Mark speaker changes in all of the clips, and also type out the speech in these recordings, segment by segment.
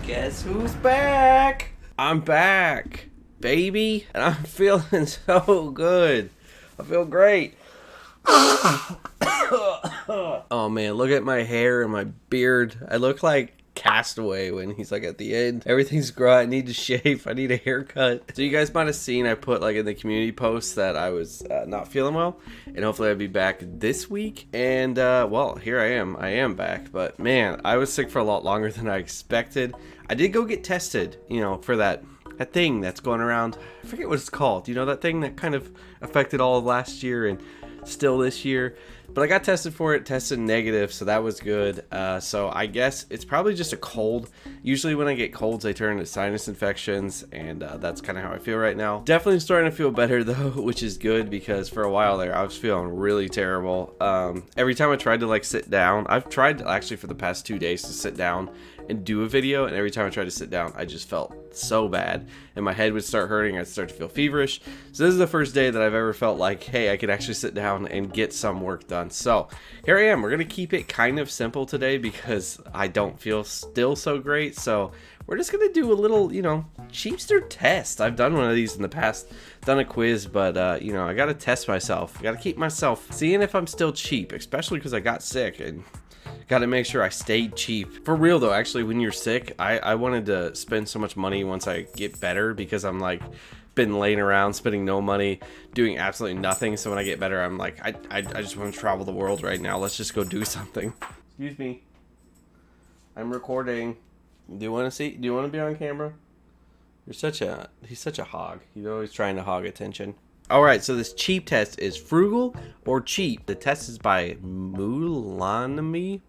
Speaker 1: Guess who's back? I'm back, baby, and I'm feeling so good. I feel great. Oh man, look at my hair and my beard. I look like Castaway when he's like at the end. Everything's gray. I need to shave. I need a haircut. So you guys might have seen I put like in the community post that I was not feeling well, and hopefully I'll be back this week. And well, here I am. I am back, but man, I was sick for a lot longer than I expected. I did go get tested, you know, for that thing that's going around. I forget what it's called. You know, that thing that kind of affected all of last year and still this year. But I got tested for it, tested negative, so that was good. So I guess it's probably just a cold. Usually when I get colds, they turn into sinus infections, and that's kind of how I feel right now. Definitely starting to feel better though, which is good because for a while there, I was feeling really terrible. Every time I tried to like sit down, I've tried actually for the past 2 days to sit down and do a video, and every time I tried to sit down, I just felt so bad, and my head would start hurting. I'd start to feel feverish. So this is the first day that I've ever felt like, hey, I could actually sit down and get some work done. So here I am. We're gonna keep it kind of simple today because I don't feel still so great. So we're just gonna do a little, you know, Cheapster test. I've done one of these in the past, done a quiz, but you know, I gotta test myself. I gotta keep myself seeing if I'm still cheap, especially because I got sick and got to make sure I stayed cheap. For real though, actually, when you're sick, I wanted to spend so much money once I get better because I'm like been laying around spending no money doing absolutely nothing. So when I get better, I'm like, I just want to travel the world right now. Let's just go do something. Excuse me, I'm recording. Do you want to see? Do you want to be on camera? He's such a hog. He's always trying to hog attention. Alright, so this cheap test is frugal or cheap. The test is by Mulanomy,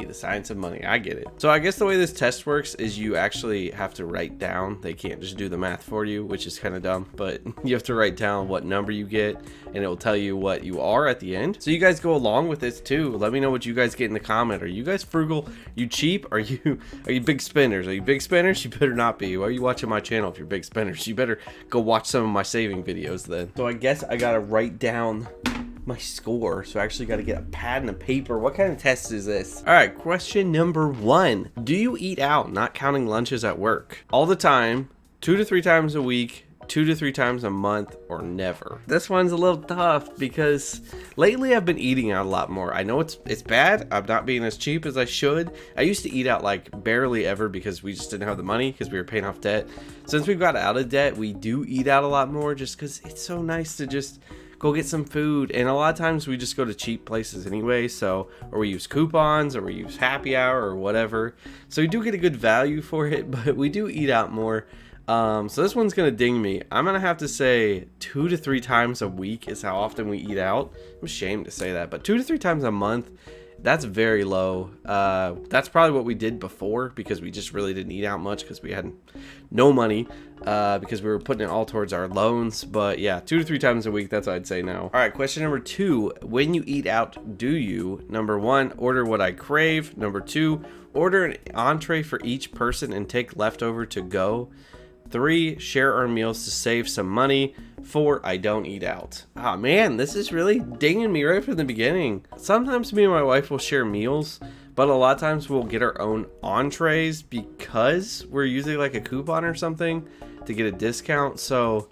Speaker 1: the science of money. I get it. So I guess the way this test works is you actually have to write down. They can't just do the math for you, which is kind of dumb, but you have to write down what number you get, and it will tell you what you are at the end. So you guys go along with this too. Let me know what you guys get in the comment. Are you guys frugal? You cheap? Are you big spenders? Are you big spenders? You better not be. Why are you watching my channel if you're big spenders? You better go watch some of my saving videos then. So I guess I gotta write down my score, so I actually got to get a pad and a paper. What kind of test is this? All right, question number 1. Do you eat out, not counting lunches at work, all the time, 2 to 3 times a week, 2 to 3 times a month, or never? This one's a little tough because lately I've been eating out a lot more. I know it's bad. I'm not being as cheap as I should. I used to eat out like barely ever because we just didn't have the money because we were paying off debt. Since we've got out of debt, we do eat out a lot more just because it's so nice to just go get some food, and a lot of times we just go to cheap places anyway, so, or we use coupons, or we use happy hour, or whatever, so we do get a good value for it, but we do eat out more. So this one's gonna ding me. I'm gonna have to say 2 to 3 times a week is how often we eat out. I'm ashamed to say that, but 2 to 3 times a month, that's very low. That's probably what we did before because we just really didn't eat out much because we had no money because we were putting it all towards our loans. But yeah, 2 to 3 times a week, that's what I'd say now. All right, question number 2. When you eat out, do you, number 1, order what I crave? Number 2, order an entree for each person and take leftover to go? 3, share our meals to save some money. 4, I don't eat out. Oh man, this is really dinging me right from the beginning. Sometimes me and my wife will share meals, but a lot of times we'll get our own entrees because we're using like a coupon or something to get a discount. So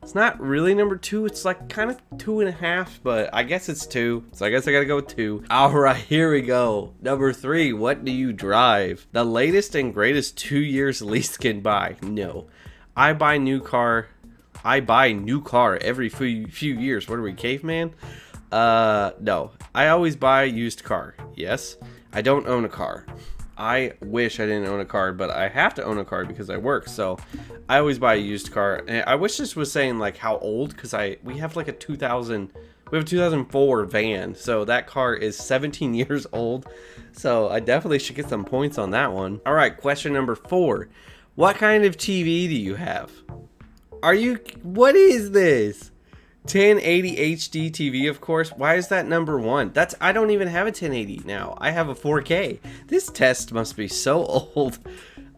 Speaker 1: it's not really number 2. It's like kind of 2.5, but I guess it's 2. So I guess I gotta go with 2. All right, here we go. Number 3, what do you drive? The latest and greatest 2 years lease can buy. No, I buy new car every few years. What are we, caveman? No, I always buy a used car. Yes, I don't own a car. I wish I didn't own a car, but I have to own a car because I work, so I always buy a used car. And I wish this was saying like how old, because we have like a 2004 van, so that car is 17 years old, so I definitely should get some points on that one. All right, question number 4. What kind of TV do you have? What is this? 1080 HD TV, of course. Why is that number 1? I don't even have a 1080 now. I have a 4K. This test must be so old.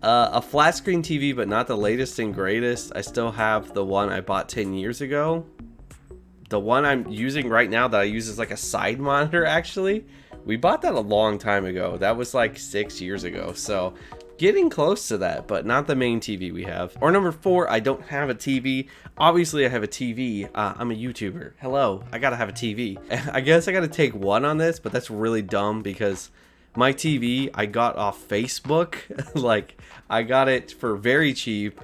Speaker 1: A flat screen TV, but not the latest and greatest. I still have the one I bought 10 years ago. The one I'm using right now that I use is like a side monitor, actually, We bought that a long time ago. That was like 6 years ago. So getting close to that, but not the main TV we have. Or number 4, I don't have a TV. Obviously I have a TV. I'm a YouTuber. Hello, I gotta have a TV. I guess I gotta take 1 on this, but that's really dumb because my TV I got off Facebook. Like, I got it for very cheap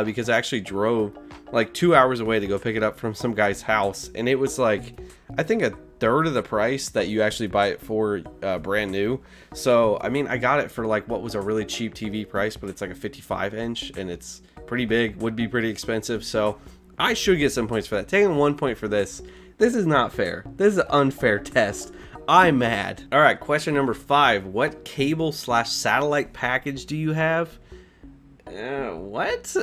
Speaker 1: because I actually drove like 2 hours away to go pick it up from some guy's house, and it was like, I think, a third of the price that you actually buy it for brand new. So I mean, I got it for like what was a really cheap TV price, but it's like a 55-inch and it's pretty big, would be pretty expensive. So I should get some points for that. Taking 1 point for this. This is not fair. This is an unfair test. I'm mad. All right, question number 5. What cable/satellite package do you have? What?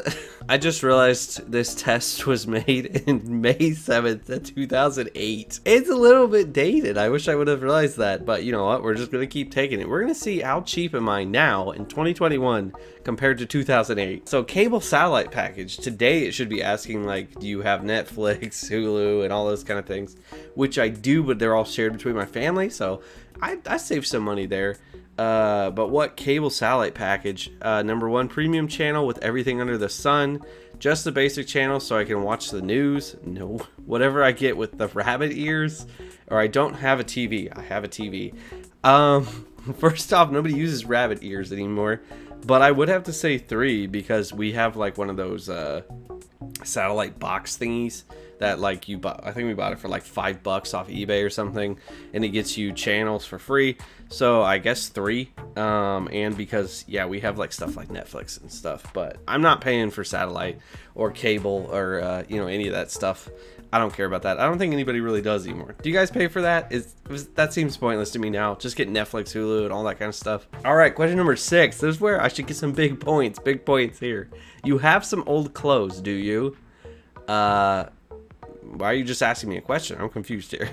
Speaker 1: I just realized this test was made in May 7th, 2008. It's a little bit dated. I wish I would have realized that, but you know what? We're just going to keep taking it. We're going to see how cheap am I now in 2021 compared to 2008. So cable satellite package. Today it should be asking like, do you have Netflix, Hulu, and all those kind of things, which I do, but they're all shared between my family. So I saved some money there. But what cable satellite package? Number 1, premium channel with everything under the sun. Just the basic channel so I can watch the news. No. Whatever I get with the rabbit ears. Or I don't have a TV. I have a TV. First off, nobody uses rabbit ears anymore. But I would have to say 3 because we have like one of those satellite box thingies that like you bought. I think we bought it for like $5 off eBay or something, and it gets you channels for free. So I guess 3. And because yeah, we have like stuff like Netflix and stuff, but I'm not paying for satellite or cable or you know, any of that stuff. I don't care about that. I don't think anybody really does anymore. Do you guys pay for that? That seems pointless to me now. Just get Netflix, Hulu, and all that kind of stuff. All right, question number 6. This is where I should get some big points. Big points here. You have some old clothes, do you? Why are you just asking me a question? I'm confused here.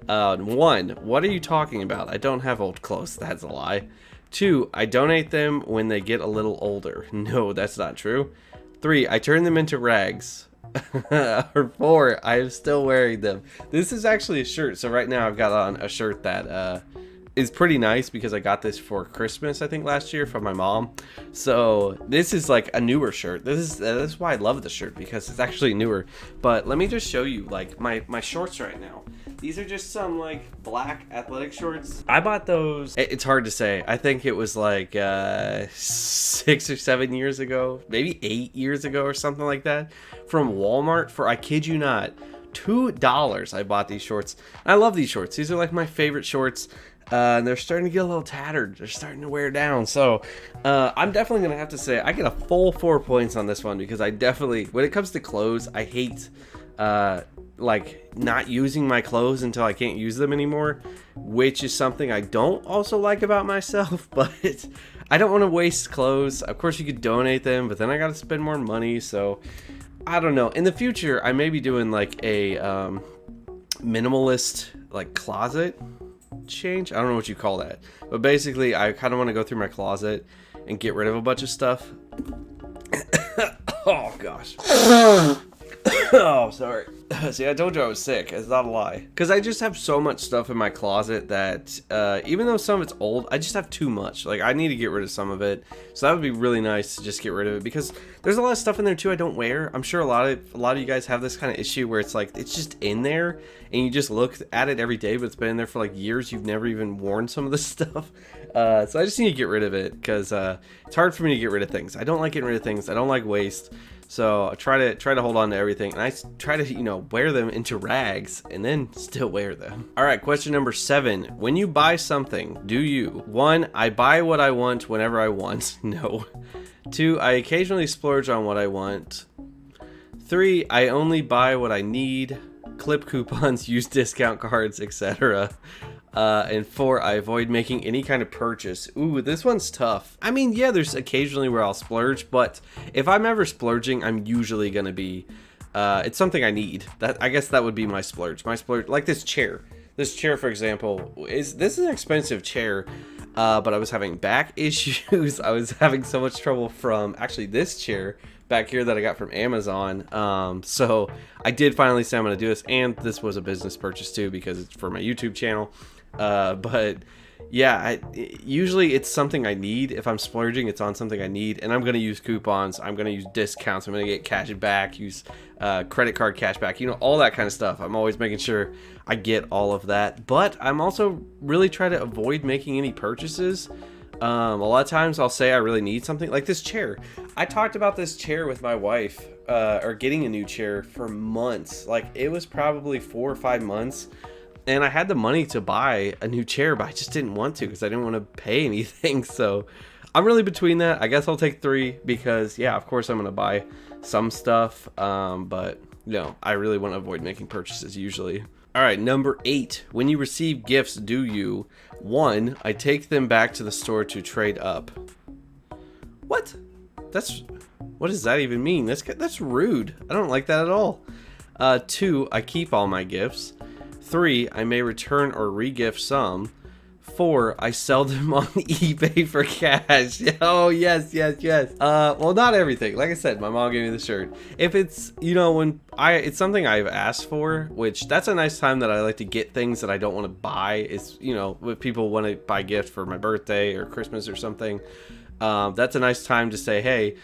Speaker 1: 1, what are you talking about? I don't have old clothes. That's a lie. 2, I donate them when they get a little older. No, that's not true. 3, I turn them into rags. Or 4, I am still wearing them. This is actually a shirt. So right now I've got on a shirt that is pretty nice because I got this for Christmas, I think, last year from my mom. So this is like a newer shirt. This is why I love the shirt, because it's actually newer. But let me just show you like my shorts right now. These are just some like black athletic shorts. I bought those. It's hard to say. I think it was like 6 or 7 years ago, maybe 8 years ago or something like that, from Walmart for, I kid you not, $2. I bought these shorts. I love these shorts. These are like my favorite shorts. And they're starting to get a little tattered. They're starting to wear down. So I'm definitely going to have to say I get a full 4 points on this one, because I definitely, when it comes to clothes, I hate like not using my clothes until I can't use them anymore, which is something I don't also like about myself. But I don't want to waste clothes. Of course you could donate them, but then I got to spend more money. So I don't know. In the future, I may be doing like a minimalist like closet change. I don't know what you call that, but basically I kind of want to go through my closet and get rid of a bunch of stuff. Oh gosh. Oh, sorry. See, I told you I was sick. It's not a lie. Because I just have so much stuff in my closet that even though some of it's old, I just have too much. Like, I need to get rid of some of it. So that would be really nice to just get rid of it, because there's a lot of stuff in there too I don't wear. I'm sure a lot of you guys have this kind of issue where it's like it's just in there and you just look at it every day, but it's been in there for like years. You've never even worn some of this stuff. So I just need to get rid of it, because it's hard for me to get rid of things. I don't like getting rid of things. I don't like waste. So I try to hold on to everything, and I try to, you know, wear them into rags and then still wear them. All right, question number 7. When you buy something, do you? 1, I buy what I want whenever I want. No. 2, I occasionally splurge on what I want. 3, I only buy what I need. Clip coupons, use discount cards, etc. And 4, I avoid making any kind of purchase. Ooh, this one's tough. I mean, yeah, there's occasionally where I'll splurge, but if I'm ever splurging, I'm usually gonna be, it's something I need. I guess that would be my splurge. My splurge, like this chair. This chair, for example, this is an expensive chair, but I was having back issues. I was having so much trouble from actually this chair back here that I got from Amazon. So I did finally say I'm gonna do this, and this was a business purchase too, because it's for my YouTube channel. But yeah, usually it's something I need. If I'm splurging, it's on something I need, and I'm gonna use coupons. I'm gonna use discounts. I'm gonna get cash back. Use credit card cashback. You know, all that kind of stuff. I'm always making sure I get all of that. But I'm also really trying to avoid making any purchases. A lot of times I'll say I really need something, like this chair. I talked about this chair with my wife, or getting a new chair for months. Like, it was probably 4 or 5 months. And I had the money to buy a new chair, but I just didn't want to because I didn't want to pay anything. So I'm really between that. I guess I'll take 3 because, yeah, of course I'm going to buy some stuff. But, I really want to avoid making purchases usually. All right, number 8. When you receive gifts, do you? 1, I take them back to the store to trade up. What? What does that even mean? That's rude. I don't like that at all. 2, I keep all my gifts. 3, I may return or re-gift some. 4, I sell them on eBay for cash. Oh, yes. Well, not everything. Like I said, my mom gave me the shirt. If it's, it's something I've asked for, which that's a nice time that I like to get things that I don't want to buy. Is, if people want to buy gifts for my birthday or Christmas or something, that's a nice time to say, hey,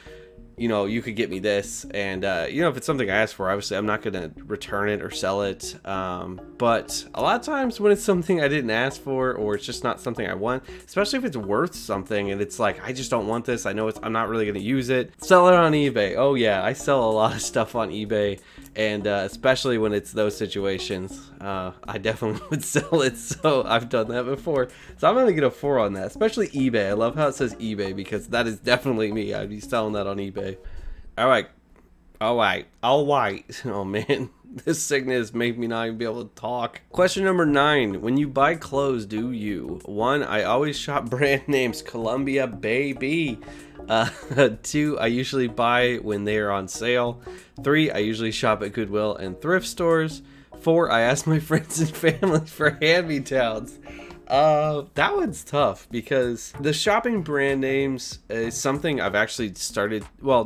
Speaker 1: you could get me this. And, if it's something I asked for, obviously I'm not going to return it or sell it. But a lot of times when it's something I didn't ask for, or it's just not something I want, especially if it's worth something and it's like, I just don't want this. I know I'm not really going to use it. Sell it on eBay. Oh yeah. I sell a lot of stuff on eBay. And, especially when it's those situations, I definitely would sell it. So I've done that before. So I'm going to get a 4 on that, especially eBay. I love how it says eBay because that is definitely me. I'd be selling that on eBay. All right. Oh man, this sickness made me not even be able to talk. Question number 9. When you buy clothes, do you? 1, I always shop brand names. Columbia, baby. 2, I usually buy when they are on sale. 3, I usually shop at Goodwill and thrift stores. 4, I ask my friends and family for hand-me-downs. That one's tough because the shopping brand names is something I've actually started, I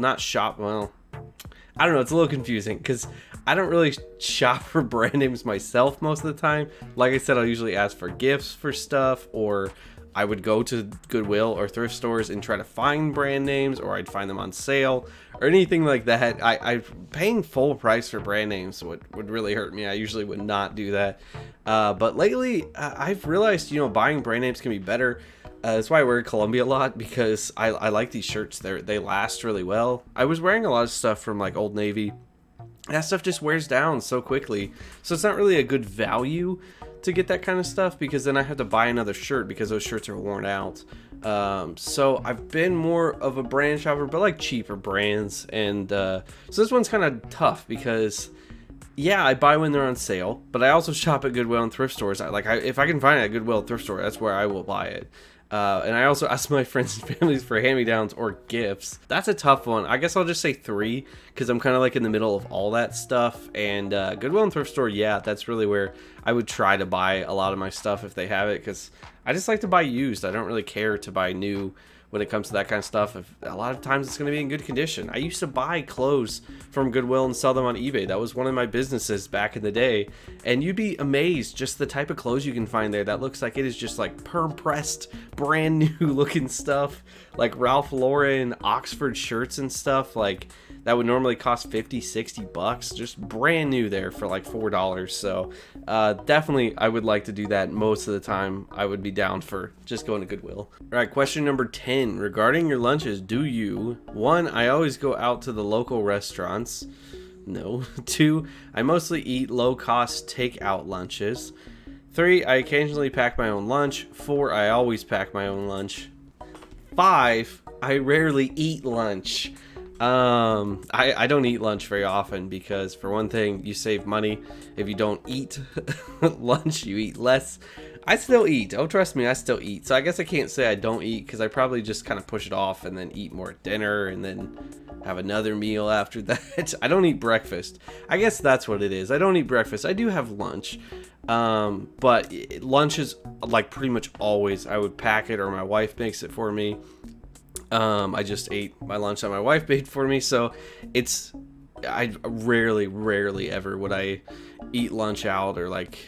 Speaker 1: don't know, it's a little confusing because I don't really shop for brand names myself most of the time. Like I said, I'll usually ask for gifts for stuff, or I would go to Goodwill or thrift stores and try to find brand names, or I'd find them on sale or anything like that. I paying full price for brand names would really hurt me. I usually would not do that. But lately, I've realized, buying brand names can be better. That's why I wear Columbia a lot, because I like these shirts. They last really well. I was wearing a lot of stuff from like Old Navy. That stuff just wears down so quickly. So it's not really a good value to get that kind of stuff, because then I have to buy another shirt because those shirts are worn out. So I've been more of a brand shopper, but like cheaper brands. And so this one's kind of tough because, yeah, I buy when they're on sale, but I also shop at Goodwill and thrift stores. If I can find it at Goodwill thrift store, that's where I will buy it. And I also ask my friends and families for hand-me-downs or gifts. That's a tough one. I guess I'll just say 3, because I'm kind of like in the middle of all that stuff. And Goodwill and thrift store, yeah, that's really where I would try to buy a lot of my stuff if they have it, because I just like to buy used. I don't really care to buy new when it comes to that kind of stuff. A lot of times it's going to be in good condition. I used to buy clothes from Goodwill and sell them on eBay. That was one of my businesses back in the day, and you'd be amazed just the type of clothes you can find there that looks like it is just like perm pressed, brand new looking stuff, like Ralph Lauren Oxford shirts and stuff like that would normally cost $50-$60, just brand new there for like $4. So definitely I would like to do that. Most of the time I would be down for just going to Goodwill. All right, question number 10. Regarding your lunches, do you? 1, I always go out to the local restaurants. No. 2, I mostly eat low-cost takeout lunches. 3, I occasionally pack my own lunch. 4, I always pack my own lunch. 5, I rarely eat lunch. I don't eat lunch very often because, for one thing, you save money. If you don't eat lunch, you eat less. I still eat. Oh, trust me, I still eat. So I guess I can't say I don't eat, because I probably just kind of push it off and then eat more at dinner and then have another meal after that. I don't eat breakfast. I guess that's what it is. I don't eat breakfast. I do have lunch. But lunch is like pretty much always I would pack it, or my wife makes it for me. I just ate my lunch that my wife made for me, so it's I rarely ever would I eat lunch out or like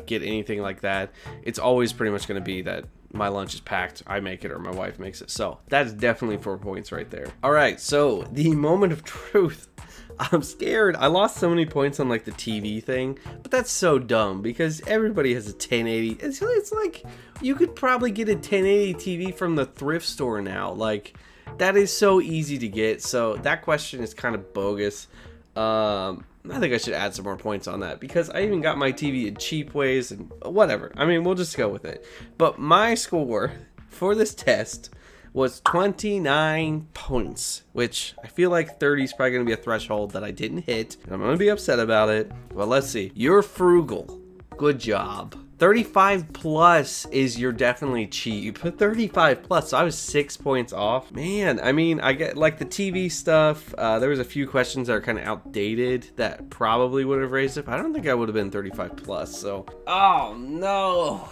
Speaker 1: get anything like that. It's always pretty much going to be that my lunch is packed, I make it, or my wife makes it. So that's definitely 4 points right there. All right, so the moment of truth. I'm scared. I lost so many points on like the TV thing, but that's so dumb because everybody has a 1080. It's like you could probably get a 1080 TV from the thrift store now. Like that is so easy to get. So that question is kind of bogus. I think I should add some more points on that because I even got my TV in cheap ways and whatever. I mean, we'll just go with it. But my score for this test was 29 points, which I feel like 30 is probably going to be a threshold that I didn't hit, and I'm going to be upset about it. Well, let's see. You're frugal. Good job. 35 plus is you're definitely cheap. 35 plus, so I was 6 points off. Man, I mean, I get like the TV stuff. There was a few questions that are kind of outdated that probably would have raised it. But I don't think I would have been 35 plus. So, oh no.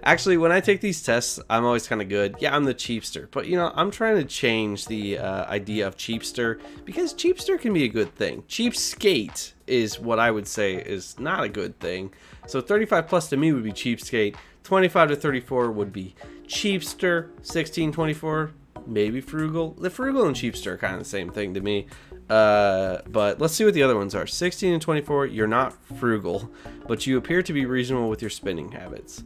Speaker 1: Actually, when I take these tests, I'm always kind of good. Yeah, I'm the cheapster, but you know, I'm trying to change the idea of cheapster because cheapster can be a good thing. Cheapskate is what I would say is not a good thing. So 35 plus to me would be cheapskate. 25 to 34 would be cheapster. 16, 24, maybe frugal. The frugal and cheapster are kind of the same thing to me. But let's see what the other ones are. 16 and 24, you're not frugal, but you appear to be reasonable with your spending habits.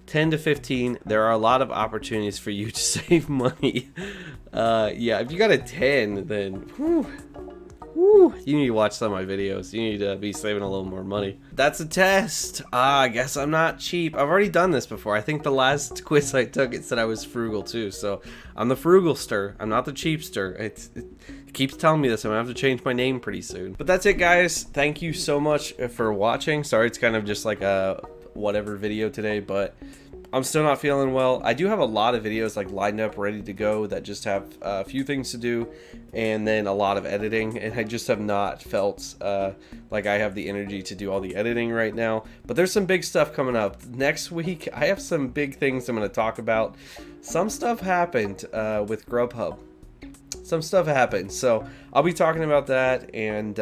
Speaker 1: 10 to 15, there are a lot of opportunities for you to save money. Yeah, if you got a 10, then whew, you need to watch some of my videos. You need to be saving a little more money. That's a test. I guess I'm not cheap. I've already done this before. I think the last quiz I took, it said I was frugal too. So I'm the frugalster. I'm not the cheapster. It keeps telling me this. I'm gonna have to change my name pretty soon. But that's it, guys. Thank you so much for watching. Sorry, it's kind of just like a whatever video today, but I'm still not feeling well. I do have a lot of videos like lined up ready to go that just have a few things to do and then a lot of editing, and I just have not felt like I have the energy to do all the editing right now. But there's some big stuff coming up next week. I have some big things I'm going to talk about. Some stuff happened with Grubhub. Some stuff happened, so I'll be talking about that. And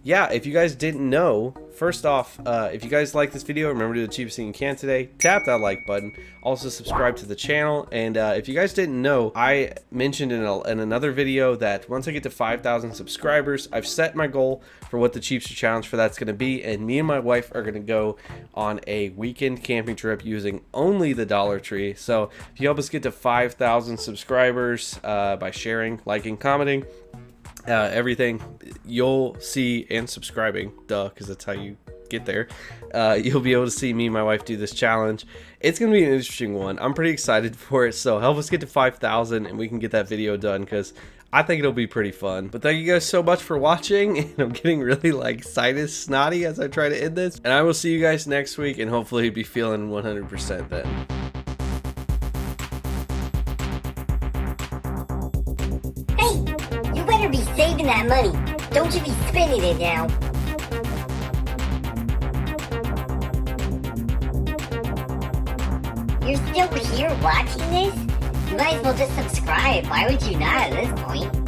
Speaker 1: yeah, if you guys didn't know, first off, if you guys like this video, remember to do the cheapest thing you can today. Tap that like button. Also subscribe to the channel. And if you guys didn't know, I mentioned in another video that once I get to 5,000 subscribers, I've set my goal for what the Cheapster challenge for that's going to be, and me and my wife are going to go on a weekend camping trip using only the Dollar Tree. So if you help us get to 5,000 subscribers by sharing, liking, commenting, everything, you'll see, and subscribing, because that's how you get there, you'll be able to see me and my wife do this challenge. It's gonna be an interesting one. I'm pretty excited for it, so help us get to 5,000 and we can get that video done, because I think it'll be pretty fun. But thank you guys so much for watching, and I'm getting really like sinus snotty as I try to end this, and I will see you guys next week and hopefully be feeling 100% then.
Speaker 2: Be saving that money. Don't you be spending it now. You're still here watching this? You might as well just subscribe. Why would you not at this point?